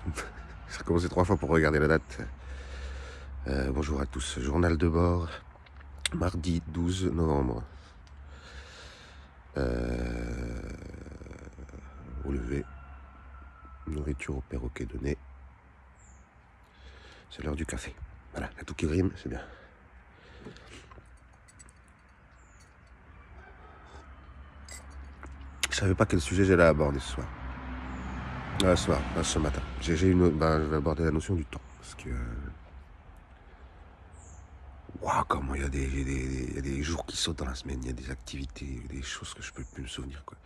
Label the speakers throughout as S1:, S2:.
S1: J'ai recommencé 3 fois pour regarder la date. Bonjour à tous. Journal de bord, mardi 12 novembre. Au lever, nourriture au perroquet de nez. C'est l'heure du café. Voilà, il y a tout qui rime, c'est bien. Je savais pas quel sujet j'allais aborder ce soir. Ce matin. Je vais aborder la notion du temps. Parce que... Waouh, comment il y a il y a des jours qui sautent dans la semaine, il y a des activités, des choses que je peux plus me souvenir, quoi.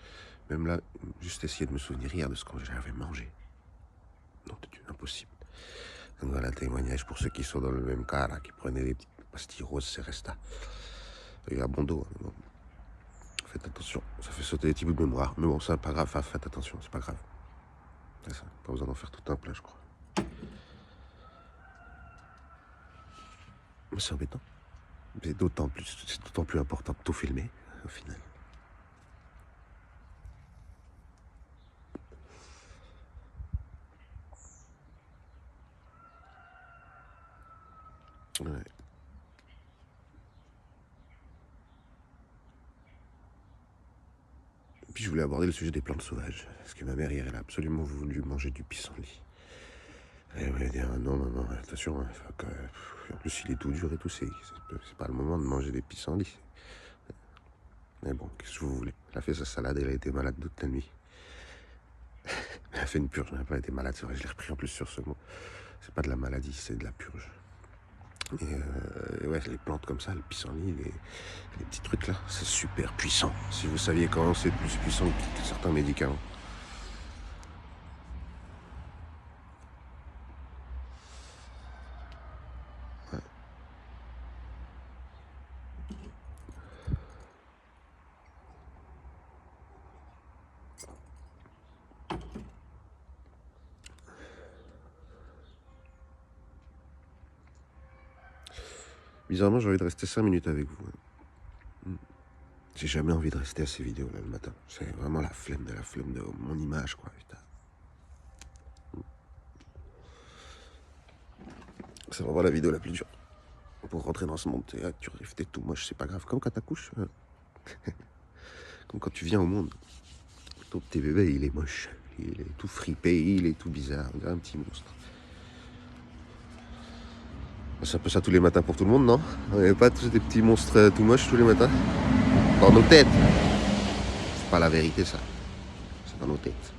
S1: Même là, juste essayer de me souvenir hier de ce que j'avais mangé. Non, c'est impossible. Donc voilà un témoignage pour ceux qui sont dans le même cas, là, qui prenaient des petites pastilles roses, c'est resta. Il y a bon dos. Hein, bon. Faites attention, ça fait sauter des petits bouts de mémoire. Mais bon, c'est pas grave, faites attention, c'est pas grave. C'est ça, pas besoin d'en faire tout un plat, je crois. Mais c'est embêtant. C'est d'autant plus important de tout filmer, au final. Ouais. Et puis je voulais aborder le sujet des plantes sauvages. Parce que ma mère, hier, elle a absolument voulu manger du pissenlit. Elle voulait dire non, maman, attention, hein, en plus il est tout dur et tout, c'est pas le moment de manger des pissenlits. Mais bon, qu'est-ce que vous voulez? Elle a fait sa salade, elle a été malade toute la nuit. Elle a fait une purge, elle n'a pas été malade, c'est vrai, je l'ai repris en plus sur ce mot. C'est pas de la maladie, c'est de la purge. Et ouais, les plantes comme ça, le pissenlit, les petits trucs là, c'est super puissant. Si vous saviez comment c'est plus puissant que certains médicaments. Ouais. Bizarrement, j'ai envie de rester 5 minutes avec vous. J'ai jamais envie de rester à ces vidéos là le matin. C'est vraiment la flemme de mon image, quoi, putain. C'est vraiment la vidéo la plus dure. Pour rentrer dans ce monde, tu rêves, t'es tout moche, c'est pas grave. Comme quand t'accouches. Comme quand tu viens au monde. Ton petit bébé, il est moche. Il est tout fripé, il est tout bizarre. On dirait un petit monstre. C'est un peu ça tous les matins pour tout le monde, non? On n'avait pas tous des petits monstres tout moches tous les matins? Dans nos têtes. C'est pas la vérité, ça. C'est dans nos têtes.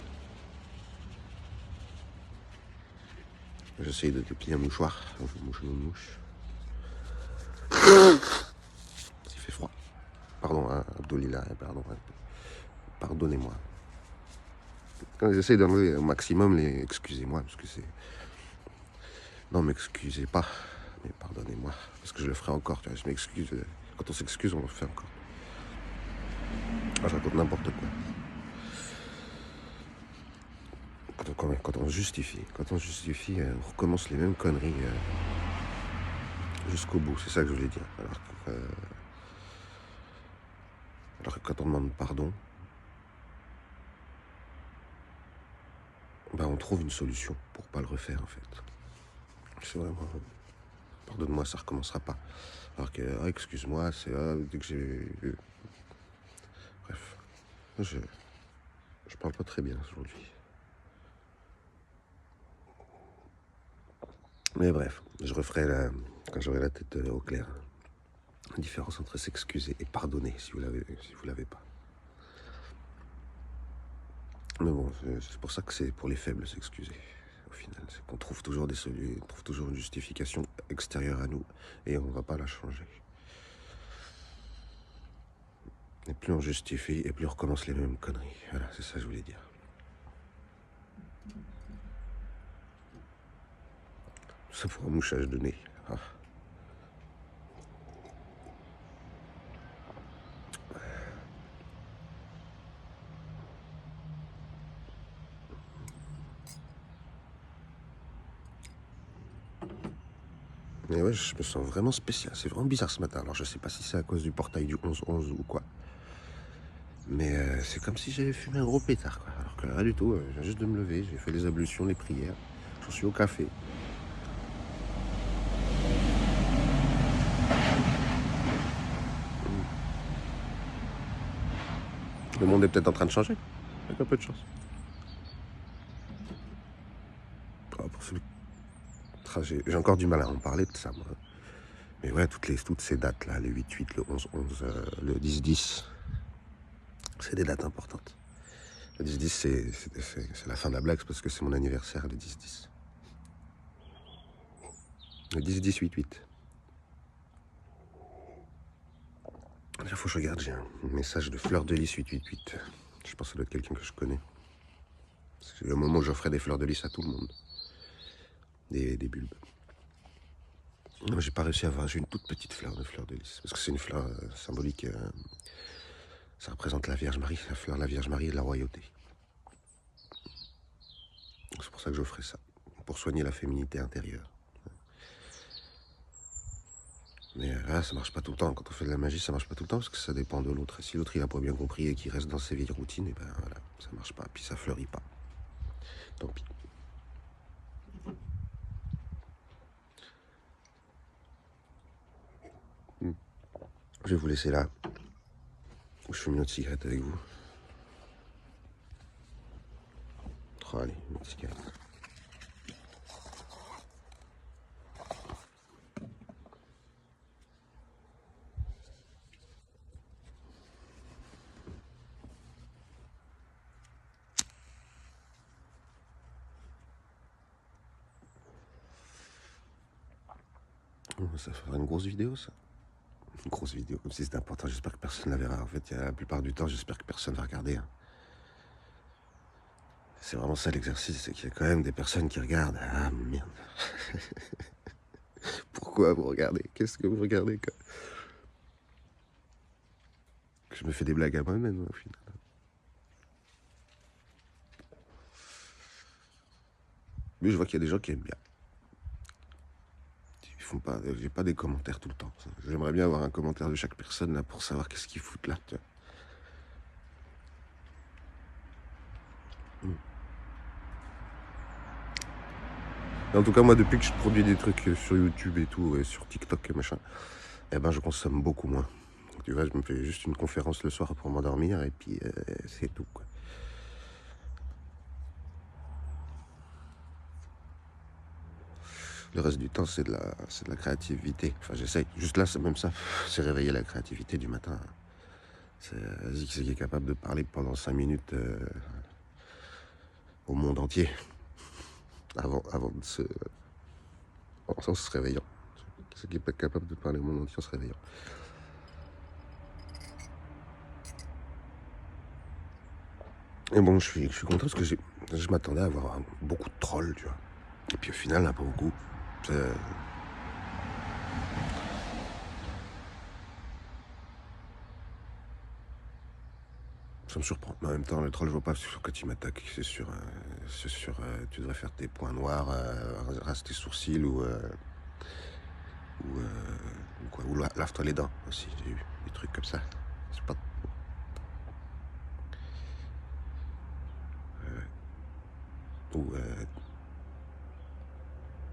S1: J'essaye de déplier un mouchoir. Une mouche. Il fait froid. Pardon, hein, Abdolila, pardon. Hein. Pardonnez-moi. J'essaye d'enlever au maximum les... Excusez-moi, parce que c'est... Non, m'excusez pas, mais pardonnez-moi. Parce que je le ferai encore, tu vois, je m'excuse. Quand on s'excuse, on le fait encore. Ah, je raconte n'importe quoi. Quand on justifie, on recommence les mêmes conneries jusqu'au bout. C'est ça que je voulais dire. Alors que quand on demande pardon, on trouve une solution pour pas le refaire en fait. C'est vraiment... Pardonne-moi, ça recommencera pas. Alors que, excuse-moi, c'est dès que j'ai... Bref, je parle pas très bien aujourd'hui. Mais bref, je referai quand j'aurai la tête au clair. La différence entre s'excuser et pardonner, si vous l'avez pas. Mais bon, c'est pour ça que c'est pour les faibles s'excuser. Au final, c'est qu'on trouve toujours des solutions, on trouve toujours une justification extérieure à nous, et on ne va pas la changer. Et plus on justifie, et plus on recommence les mêmes conneries. Voilà, c'est ça que je voulais dire. Tout ça pour un mouchage de nez. Ah. Mais ouais, je me sens vraiment spécial. C'est vraiment bizarre ce matin. Alors je sais pas si c'est à cause du portail du 11-11 ou quoi. Mais c'est comme si j'avais fumé un gros pétard, quoi. Alors que rien du tout, je viens juste de me lever, j'ai fait les ablutions, les prières. J'en suis au café. Le monde est peut-être en train de changer, avec un peu de chance. Oh, pour celui... J'ai encore du mal à en parler de ça, moi. Mais ouais, toutes ces dates-là, le 8-8, le 11-11, le 10-10, c'est des dates importantes. Le 10-10, c'est la fin de la blague, parce que c'est mon anniversaire, le 10-10. Le 10-10-8-8. Il faut que je regarde, j'ai un message de Fleur de Lys 888. Je pense que ça doit être quelqu'un que je connais. C'est le moment où j'offrais des fleurs de lys à tout le monde. Des bulbes. Non, j'ai pas réussi à avoir. J'ai une toute petite fleur de lys. Parce que c'est une fleur symbolique. Ça représente la Vierge Marie. La fleur de la Vierge Marie et de la royauté. C'est pour ça que j'offrais ça. Pour soigner la féminité intérieure. Mais là, ça marche pas tout le temps. Quand on fait de la magie, ça marche pas tout le temps parce que ça dépend de l'autre. Et si l'autre il a pas bien compris et qu'il reste dans ses vieilles routines, et ben voilà, ça marche pas. Puis ça fleurit pas. Tant pis. Je vais vous laisser là. Je fume une autre cigarette avec vous. Oh, allez, une autre cigarette. Ça fera une grosse vidéo, ça. Une grosse vidéo, comme si c'était important. J'espère que personne la verra. En fait, la plupart du temps, j'espère que personne va regarder. Hein. C'est vraiment ça l'exercice, c'est qu'il y a quand même des personnes qui regardent. Ah merde. Pourquoi vous regardez? Qu'est-ce que vous regardez quoi? Je me fais des blagues à moi-même au final. Mais je vois qu'il y a des gens qui aiment bien. Ils font pas, j'ai pas des commentaires tout le temps. J'aimerais bien avoir un commentaire de chaque personne là pour savoir qu'est-ce qu'ils foutent là. Tu vois. Et en tout cas, moi, depuis que je produis des trucs sur YouTube et tout, et sur TikTok et machin, eh ben, je consomme beaucoup moins. Donc, tu vois, je me fais juste une conférence le soir pour m'endormir et puis c'est tout, quoi. Le reste du temps, c'est de la créativité. Enfin, j'essaye. Juste là, c'est même ça. C'est réveiller la créativité du matin. C'est Zik qui est capable de parler pendant 5 minutes au monde entier. Avant de se... en se réveillant. C'est qui n'est pas capable de parler au monde entier en se réveillant. Et bon, je suis content parce que je m'attendais à avoir beaucoup de trolls, tu vois. Et puis au final, il n'y en a pas beaucoup. Ça me surprend. Mais en même temps, le troll, je vois pas quand il m'attaque. C'est sur, tu devrais faire tes points noirs, rase tes sourcils ou quoi. Ou lave-toi les dents aussi. J'ai eu des trucs comme ça. C'est pas. Ou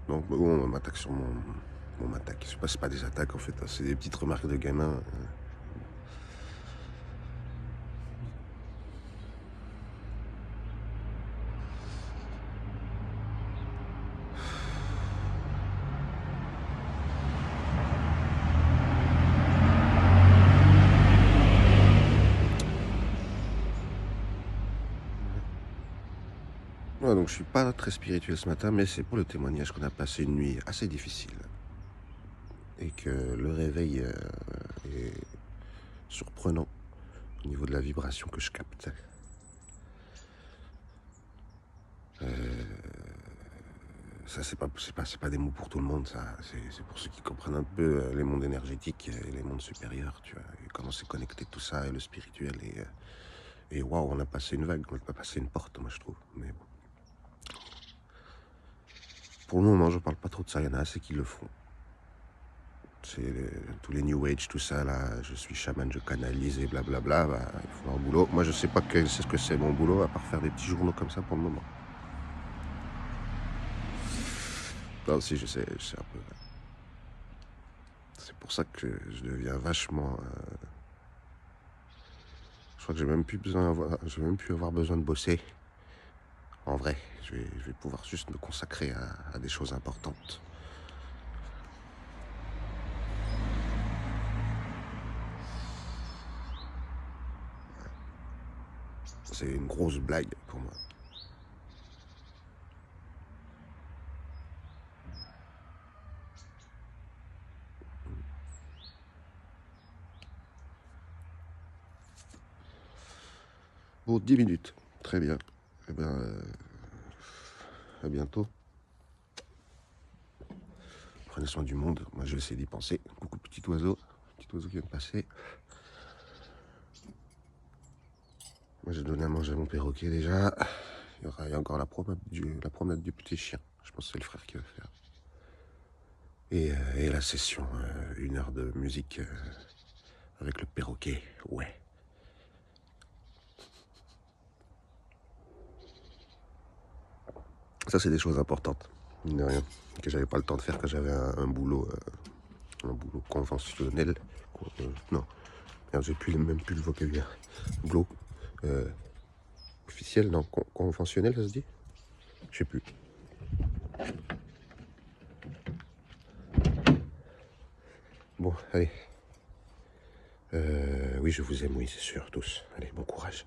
S1: non, on m'attaque sur mon m'attaque. Je sais pas, c'est pas des attaques en fait. Hein, c'est des petites remarques de gamin. Ouais, donc je suis pas très spirituel ce matin, mais c'est pour le témoignage qu'on a passé une nuit assez difficile. Et que le réveil est surprenant au niveau de la vibration que je capte. Ça, c'est pas des mots pour tout le monde, ça. C'est pour ceux qui comprennent un peu les mondes énergétiques et les mondes supérieurs, tu vois. Et comment c'est connecté tout ça, et le spirituel. Et waouh, on a passé une vague, on a passé une porte, moi, je trouve. Mais bon. Pour le moment, je parle pas trop de ça, il y en a assez qui le font. C'est tous les New Age, tout ça, là, je suis chaman, je canalise et blablabla, bah, il faut leur boulot. Moi, je sais pas c'est ce que c'est mon boulot, à part faire des petits journaux comme ça pour le moment. Non, si, je sais un peu. C'est pour ça que je deviens vachement. Je crois que j'ai même plus avoir besoin de bosser. En vrai, je vais pouvoir juste me consacrer à des choses importantes. C'est une grosse blague pour moi. Bon, 10 minutes. Très bien. Eh ben, à bientôt. Prenez soin du monde. Moi, je vais essayer d'y penser. Coucou, petit oiseau. Petit oiseau qui vient de passer. Moi, j'ai donné à manger à mon perroquet déjà. Il y a encore la promenade du petit chien. Je pense que c'est le frère qui va faire. Et la session, 1 heure de musique avec le perroquet. Ouais. Ça, c'est des choses importantes. Mine de rien. Que j'avais pas le temps de faire quand j'avais un boulot conventionnel. Non. Merde, j'ai même plus le vocabulaire. Boulot officiel, non. Conventionnel, ça se dit? Je sais plus. Bon, allez. Oui, je vous aime, oui, c'est sûr, tous. Allez, bon courage.